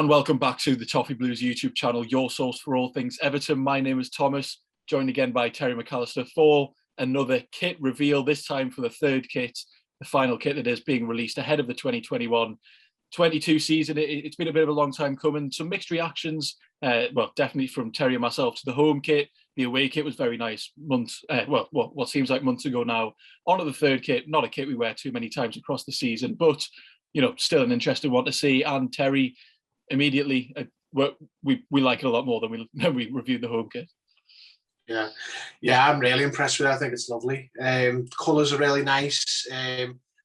And welcome back to the Toffee Blues YouTube channel, your source for all things Everton. My name is Thomas, joined again by Terry McAllister for another kit reveal, this time for the third kit, the final kit that is being released ahead of the 2021-22 season. It's been a bit of a long time coming. Some mixed reactions, well, definitely from Terry and myself to the home kit. The away kit was very nice months, what seems like months ago now. On to the third kit, not a kit we wear too many times across the season, but, you know, still an interesting one to see. And Terry, immediately, we like it a lot more than we reviewed the home kit. Yeah, I'm really impressed with it. I think it's lovely. Colours are really nice.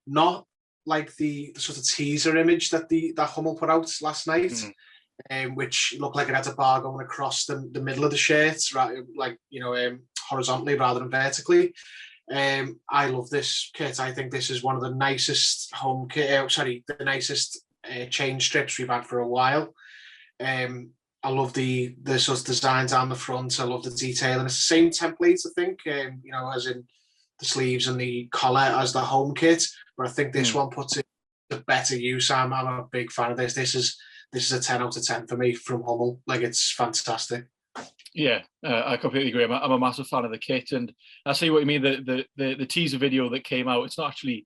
Not like the sort of teaser image that Hummel put out last night, which looked like it had a bar going across the middle of the shirt, right, like, you know, horizontally rather than vertically. I love this kit. I think this is one of the nicest home kit. The nicest chain strips we've had for a while. I love the sort of design down the front. I love the detail, and it's the same template, I think, you know, as in the sleeves and the collar as the home kit. But I think this one puts it to better use. I'm a big fan of this. This is a 10 out of 10 for me from Hummel. Like, it's fantastic. Yeah, I completely agree. I'm a massive fan of the kit, and I see what you mean. The teaser video that came out, it's not actually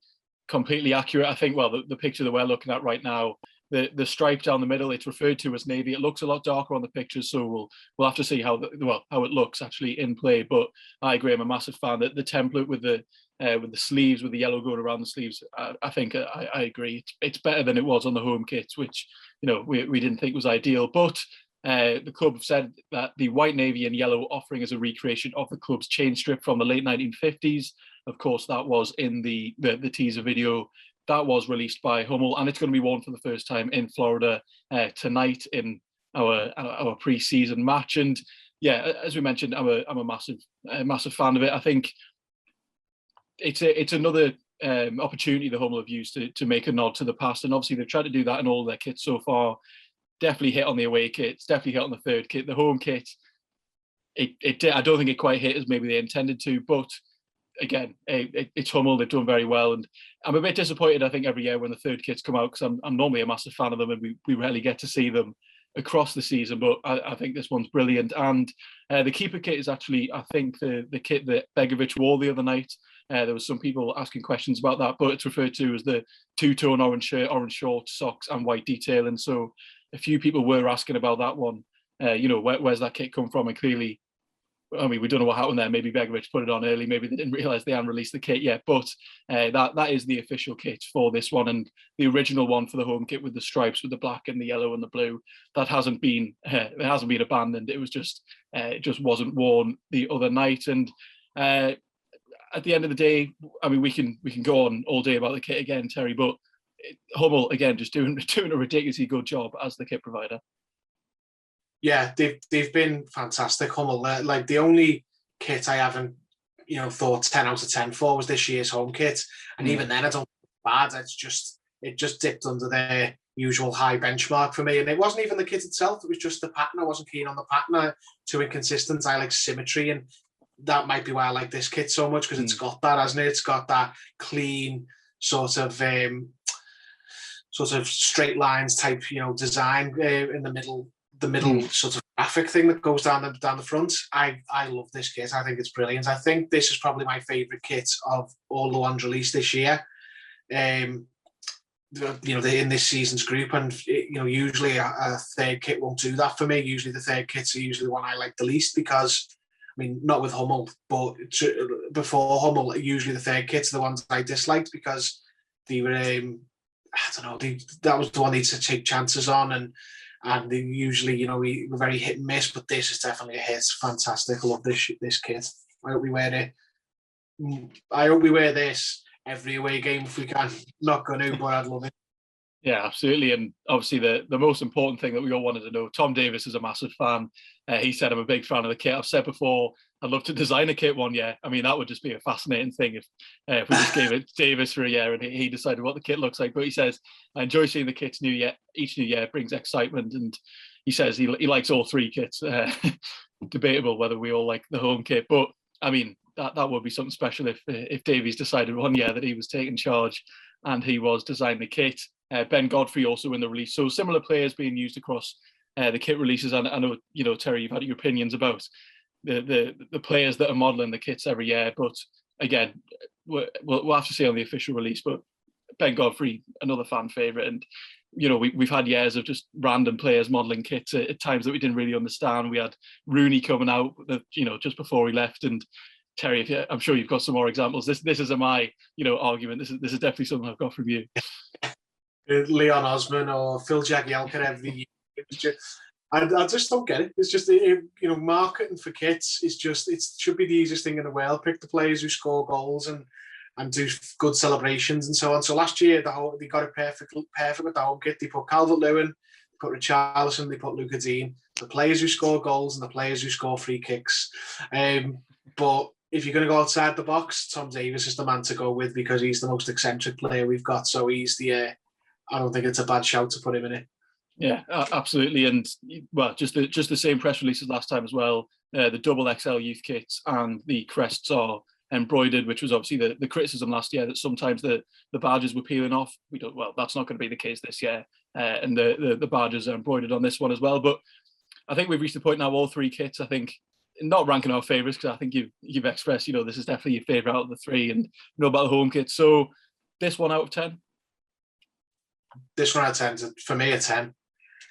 completely accurate. I think, well, the picture that we're looking at right now, the stripe down the middle, it's referred to as navy. It looks a lot darker on the pictures, so we'll have to see how it looks actually in play. But I agree, I'm a massive fan. The template with the sleeves, with the yellow going around the sleeves, I think I agree. It's better than it was on the home kits, which, you know, we didn't think was ideal. But the club have said that the white, navy and yellow offering is a recreation of the club's chain strip from the late 1950s. Of course, that was in the teaser video that was released by Hummel, and it's going to be worn for the first time in Florida tonight in our pre-season match. And yeah, as we mentioned, I'm a massive fan of it. I think it's another opportunity the Hummel have used to make a nod to the past, and obviously they've tried to do that in all their kits so far. Definitely hit on the away kit, it's definitely hit on the third kit. The home kit, I don't think it quite hit as maybe they intended to, but again, it's Hummel. They've done very well, and I'm a bit disappointed, I think, every year when the third kits come out, because I'm normally a massive fan of them, and we rarely get to see them across the season. But I think this one's brilliant. And the keeper kit is actually, I think, the kit that Begovic wore the other night. There was some people asking questions about that, but it's referred to as the two-tone orange shirt, orange shorts, socks, and white detailing. So a few people were asking about that one. You know, where's that kit come from? And clearly, I mean, we don't know what happened there. Maybe Begovic put it on early. Maybe they didn't realise they hadn't released the kit yet. But that is the official kit for this one. And the original one for the home kit with the stripes, with the black and the yellow and the blue, that hasn't been abandoned. It was just it just wasn't worn the other night. And at the end of the day, I mean, we can go on all day about the kit again, Terry. But Hummel again just doing a ridiculously good job as the kit provider. Yeah, they've been fantastic, Hummel. Like, the only kit I haven't, you know, thought 10 out of 10 for was this year's home kit, and even then I don't think it's bad. It just dipped under their usual high benchmark for me, and it wasn't even the kit itself. It was just the pattern. I wasn't keen on the pattern. Too inconsistent. I like symmetry, and that might be why I like this kit so much, because it's got that, hasn't it? It's got that clean sort of straight lines type, you know, design in the middle sort of graphic thing that goes down the front. I love this kit. I think it's brilliant. I think this is probably my favourite kit of all the ones released this year. You know, they're in this season's group, and you know, usually a third kit won't do that for me. Usually the third kits are usually the one I like the least, because, I mean, not with Hummel, but before Hummel, usually the third kits are the ones I disliked, because they were, I don't know, that was the one they had to take chances on, and they usually, you know, we were very hit and miss, but this is definitely a hit. It's fantastic. I love this kit. I hope we wear it. I hope we wear this every away game if we can. Not going to, but I'd love it. Yeah, absolutely. And obviously the most important thing that we all wanted to know, Tom Davis is a massive fan. He said, I'm a big fan of the kit. I've said before, I'd love to design a kit one year. I mean, that would just be a fascinating thing if we just gave it Davis for a year and he decided what the kit looks like. But he says, I enjoy seeing the kits each new year brings excitement. And he says he likes all three kits. Debatable whether we all like the home kit. But I mean, that would be something special if Davies decided one year that he was taking charge and he was designing the kit. Ben Godfrey also in the release. So similar players being used across the kit releases. And I know, Terry, you've had your opinions about the players that are modelling the kits every year. But again, we'll have to see on the official release. But Ben Godfrey, another fan favourite. And, we've had years of just random players modelling kits at times that we didn't really understand. We had Rooney coming out, just before he left. And Terry, I'm sure you've got some more examples. This isn't my, argument. This is definitely something I've got from you. Leon Osman or Phil Jagielka every year. It was just, I just don't get it. It's just, marketing for kits is just, it should be the easiest thing in the world. Pick the players who score goals and do good celebrations and so on. So last year, they got it perfect with the home kit. They put Calvert-Lewin, they put Richarlison, they put Luca Dean, the players who score goals and the players who score free kicks. But if you're going to go outside the box, Tom Davies is the man to go with because he's the most eccentric player we've got. So he's I don't think it's a bad shout to put him in it. Yeah, absolutely. And well, just the same press release as last time as well. The double XL youth kits and the crests are embroidered, which was obviously the criticism last year that sometimes the badges were peeling off. That's not going to be the case this year. And the badges are embroidered on this one as well. But I think we've reached the point now, all three kits, I think, not ranking our favourites, because I think you've expressed, this is definitely your favourite out of the three, and about the home kit. So this one out of 10? This one out of 10, for me, a 10.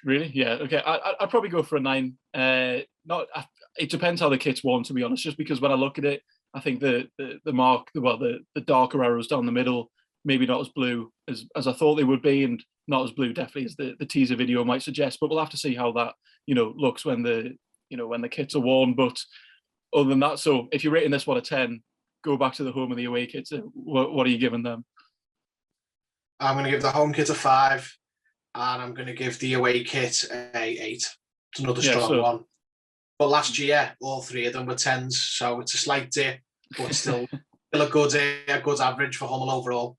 Really? Yeah. Okay. I'd probably go for a 9. It depends how the kit's worn, to be honest. Just because when I look at it, I think the darker arrows down the middle, maybe not as blue as I thought they would be, and not as blue definitely as the teaser video might suggest. But we'll have to see how that looks when the kits are worn. But other than that, so if you're rating this one a 10, go back to the home and the away kits. What are you giving them? I'm going to give the home kit a 5. And I'm going to give the away kit a 8. It's another strong one. But last year, all three of them were 10s, so it's a slight dip, but still a good average for Hummel overall.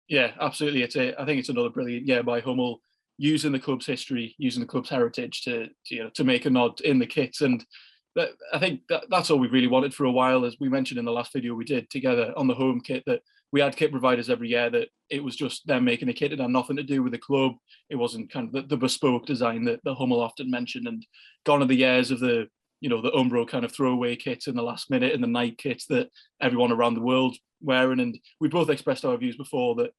Yeah, absolutely. I think it's another brilliant year by Hummel, using the club's history, using the club's heritage to make a nod in the kits. And I think that's all we've really wanted for a while. As we mentioned in the last video we did together on the home kit, that we had kit providers every year, that it was just them making a kit. It had nothing to do with the club. It wasn't kind of the bespoke design that Hummel often mentioned. And gone are the years of the Umbro kind of throwaway kits in the last minute and the night kits that everyone around the world wearing. And we both expressed our views before that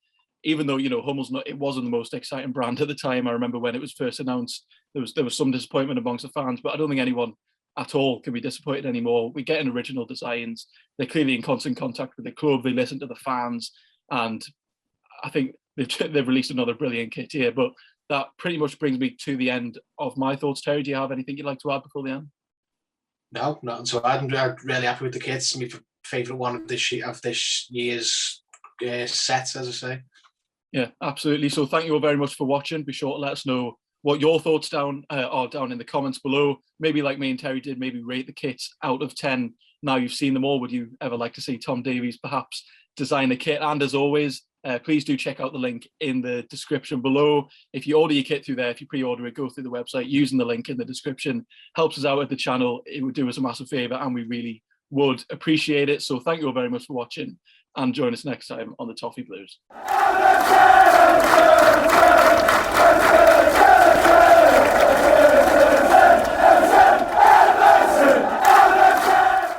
even though, Hummel's it wasn't the most exciting brand at the time. I remember when it was first announced, there was some disappointment amongst the fans, but I don't think anyone at all can be disappointed anymore. We're getting original designs. They're clearly in constant contact with the club. They listen to the fans, and I think they've released another brilliant kit here. But that pretty much brings me to the end of my thoughts. Terry, do you have anything you'd like to add before the end? No, not so. I'm really happy with the kits. My favourite one of this year's set, as I say. Yeah, absolutely. So thank you all very much for watching. Be sure to let us know what your thoughts are down in the comments below. Maybe like me and Terry did, maybe rate the kits out of 10. Now you've seen them all, would you ever like to see Tom Davies perhaps design a kit? And as always, please do check out the link in the description below. If you order your kit through there, if you pre-order it, go through the website using the link in the description. Helps us out at the channel. It would do us a massive favour, and we really would appreciate it. So thank you all very much for watching, and join us next time on the Toffee Blues.